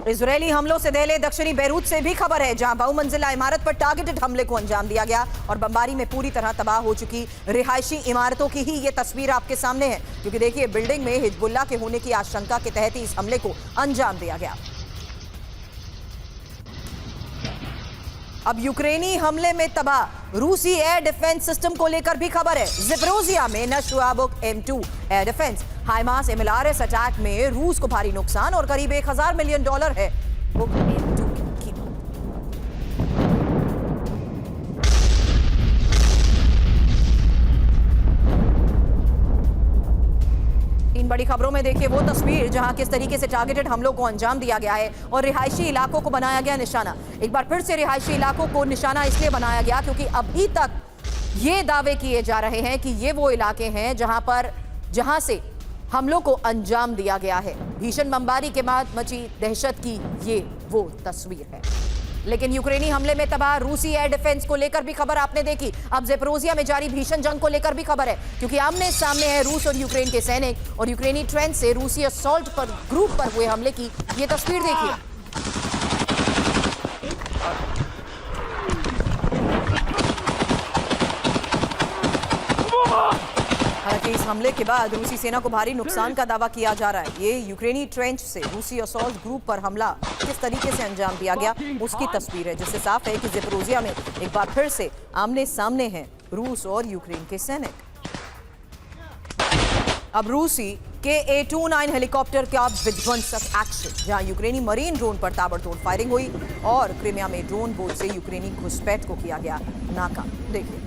Israeli हमलों से दहले दक्षिणी बैरूत से भी खबर है, जहां बहुमंजिला इमारत पर टारगेटेड हमले को अंजाम दिया गया और बमबारी में पूरी तरह तबाह हो चुकी रिहायशी इमारतों की ही ये तस्वीर आपके सामने है। क्योंकि देखिए, बिल्डिंग में हिजबुल्लाह के होने की आशंका के तहत ही इस हमले को अंजाम दिया गया। अब यूक्रेनी हमले में तबाह रूसी एयर डिफेंस सिस्टम को लेकर भी खबर है। ज़ेपोरिज़िया में नशवाबुक M2 air defence HIMARS MLRS attack में रूस को भारी नुकसान और करीब $1000 मिलियन है बुक M2 की। इन बड़ी खबरों में देखिए वो तस्वीर जहां किस तरीके से टारगेटेड हमलों को अंजाम दिया गया है और रिहायशी इलाकों को बनाया गया निशाना। एक बार फिर से रिहायशी इलाकों को निशाना इसलिए बनाया गया क्योंकि अभी तक ये दावे किए जा रहे हैं कि ये वो इलाके हैं जहां से हमलों को अंजाम दिया गया है। भीषण बमबारी के बाद मची दहशत की ये वो तस्वीर है। लेकिन यूक्रेनी हमले में तबाह रूसी एयर डिफेंस को लेकर भी खबर आपने देखी। अब ज़ेपोरिज़िया में जारी भीषण जंग को लेकर भी खबर है, क्योंकि आमने सामने है रूस और यूक्रेन के सैनिक और यूक्रेनी ट्रेंच से रूसी असॉल्ट पर ग्रुप पर हुए हमले की ये तस्वीर देखिए। हालांकि इस हमले के बाद रूसी सेना को भारी नुकसान का दावा किया जा रहा है। ये यूक्रेनी ट्रेंच से रूसी असॉल्ट ग्रुप पर हमला किस तरीके से अंजाम दिया गया उसकी तस्वीर है, जिससे साफ है कि ज़ेपोरिज़िया में एक बार फिर से आमने सामने हैं रूस और यूक्रेन के सैनिक। अब रूसी KA-29 हेलीकॉप्टर का विध्वंसक एक्शन, जहां यूक्रेनी मरीन ड्रोन पर ताबड़तोड़ फायरिंग हुई और क्रीमिया में ड्रोन बोट से यूक्रेनी घुसपैठ को किया गया नाकाम। देखिए,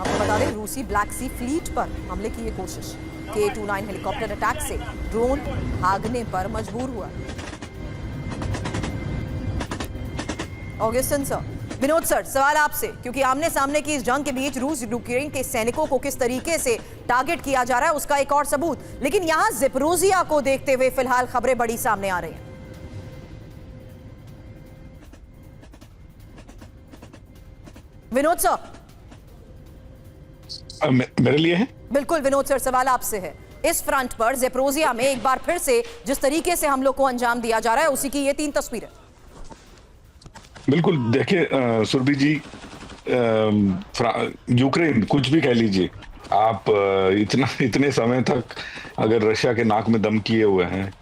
आपको बता दें, रूसी ब्लैक सी फ्लीट पर हमले की ये कोशिश। KA-29 हेलीकॉप्टर अटैक से ड्रोन भागने पर मजबूर हुआ। ऑगस्टिन सर, विनोद सर, सवाल आपसे, क्योंकि आमने सामने की इस जंग के बीच रूस यूक्रेन के सैनिकों को किस तरीके से टारगेट किया जा रहा है उसका एक और सबूत। लेकिन यहां ज़ेपोरिज़िया को देखते हुए फिलहाल खबरें बड़ी सामने आ रही हैं। विनोद सर, मेरे लिए है। बिल्कुल विनोद सर, सवाल आपसे है। इस फ्रंट पर ज़ेपोरिज़िया में एक बार फिर से जिस तरीके से हमलों को अंजाम दिया जा रहा है उसी की ये 3 तस्वीरें। बिल्कुल, देखिए सुरभि जी, यूक्रेन कुछ भी कह लीजिए आप, इतने समय तक अगर रशिया के नाक में दम किए हुए हैं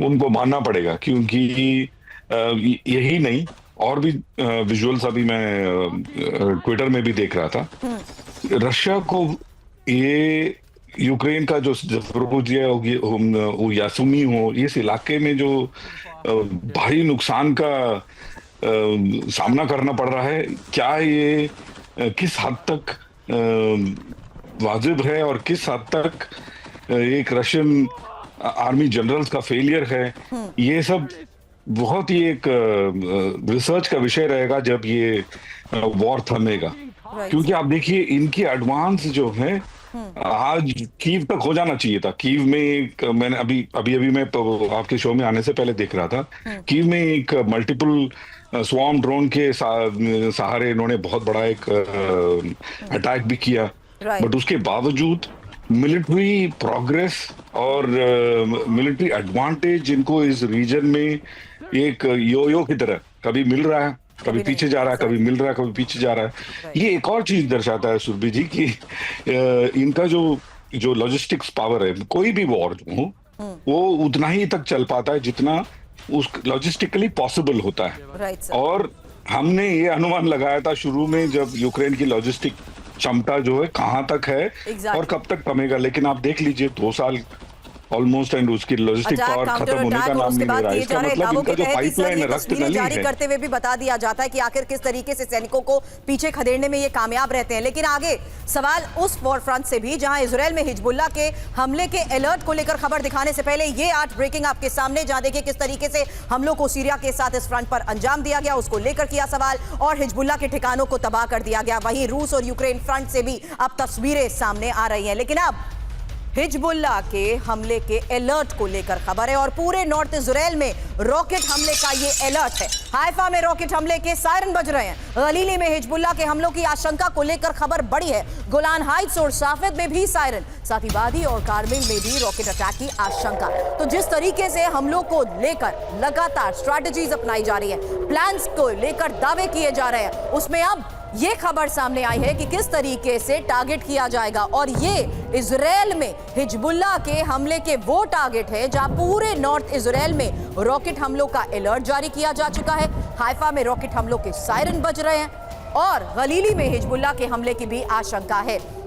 उनको मानना पड़ेगा, क्योंकि यही नहीं और भी विजुअल्स अभी मैं ट्विटर में भी देख रहा था। रशिया को ये यूक्रेन का जो ज़ेपोरिज़िया हो या सुमी हो, इस इलाके में जो भारी नुकसान का सामना करना पड़ रहा है, क्या ये किस हद तक वाजिब है और किस हद तक एक रशियन आर्मी जनरल्स का फेलियर है, ये सब बहुत ही एक रिसर्च का विषय रहेगा जब ये वॉर थमेगा। क्योंकि आप देखिए, इनकी एडवांस जो है आज कीव तक हो जाना चाहिए था। कीव में मैंने अभी मैं आपके शो में आने से पहले देख रहा था, कीव में एक मल्टीपल स्वॉर्म ड्रोन के सहारे इन्होंने बहुत बड़ा एक अटैक भी किया। बट उसके बावजूद मिलिट्री प्रोग्रेस और मिलिट्री एडवांटेज इनको इस रीजन में एक यो की तरह कभी मिल रहा है, कभी पीछे जा रहा है, कभी मिल रहा है, कभी पीछे जा रहा है। ये एक और चीज दर्शाता है सुरभि जी कि इनका जो लॉजिस्टिक्स पावर है, कोई भी वॉर हो वो उतना ही तक चल पाता है जितना उस लॉजिस्टिकली पॉसिबल होता है। और हमने ये अनुमान लगाया था शुरू में, जब यूक्रेन की लॉजिस्टिक क्षमता जो है कहाँ तक है और कब तक कमेगा। लेकिन आप देख लीजिए 2 साल ऑलमोस्ट एंड उसकी लॉजिस्टिक पावर खत्म होने का नाम नहीं ले रहा है। इसका मतलब इनका जो पाइपलाइन है, रक्त नली जारी करते हुए भी बता दिया जाता है कि आखिर किस तरीके से सैनिकों को पीछे खदेड़ने में ये कामयाब रहते हैं। लेकिन आगे सवाल उस वॉर फ्रंट से भी, जहां इजरायल में हिजबुल्लाह के हमले के अलर्ट को लेकर खबर दिखाने से पहले ये 8 ब्रेकिंग आपके सामने, जहां देखिए किस तरीके से हमलों को सीरिया के साथ इस फ्रंट पर अंजाम दिया गया, उसको लेकर किया सवाल और हिजबुल्लाह के ठिकानों को तबाह कर दिया गया। वहीं रूस और यूक्रेन फ्रंट से भी अब तस्वीरें सामने आ रही हैं। लेकिन अब हिजबुल्लाह के हमले के अलर्ट को लेकर खबर है और पूरे नॉर्थ इजरायल में रॉकेट हमले का ये अलर्ट है। हाइफा में रॉकेट हमले के सायरन बज रहे हैं। गलीली में हिजबुल्लाह के हमलों की आशंका को लेकर खबर बढ़ी है। गोलान हाइट्स और साफेद में भी सायरन, साथ ही वादी और कारमिल में भी रॉकेट अटैक की आशंका। तो जिस तरीके से हमलों को लेकर लगातार स्ट्रैटेजीज अपनाई जा रही है, प्लान्स को लेकर दावे किए जा रहे हैं, उसमें अब ये खबर सामने आई है कि किस तरीके से टारगेट किया जाएगा। और ये इजराइल में हिजबुल्लाह के हमले के वो टारगेट है जहां पूरे नॉर्थ इजराइल में रॉकेट हमलों का अलर्ट जारी किया जा चुका है। हाइफा में रॉकेट हमलों के सायरन बज रहे हैं और गलीली में हिजबुल्लाह के हमले की भी आशंका है।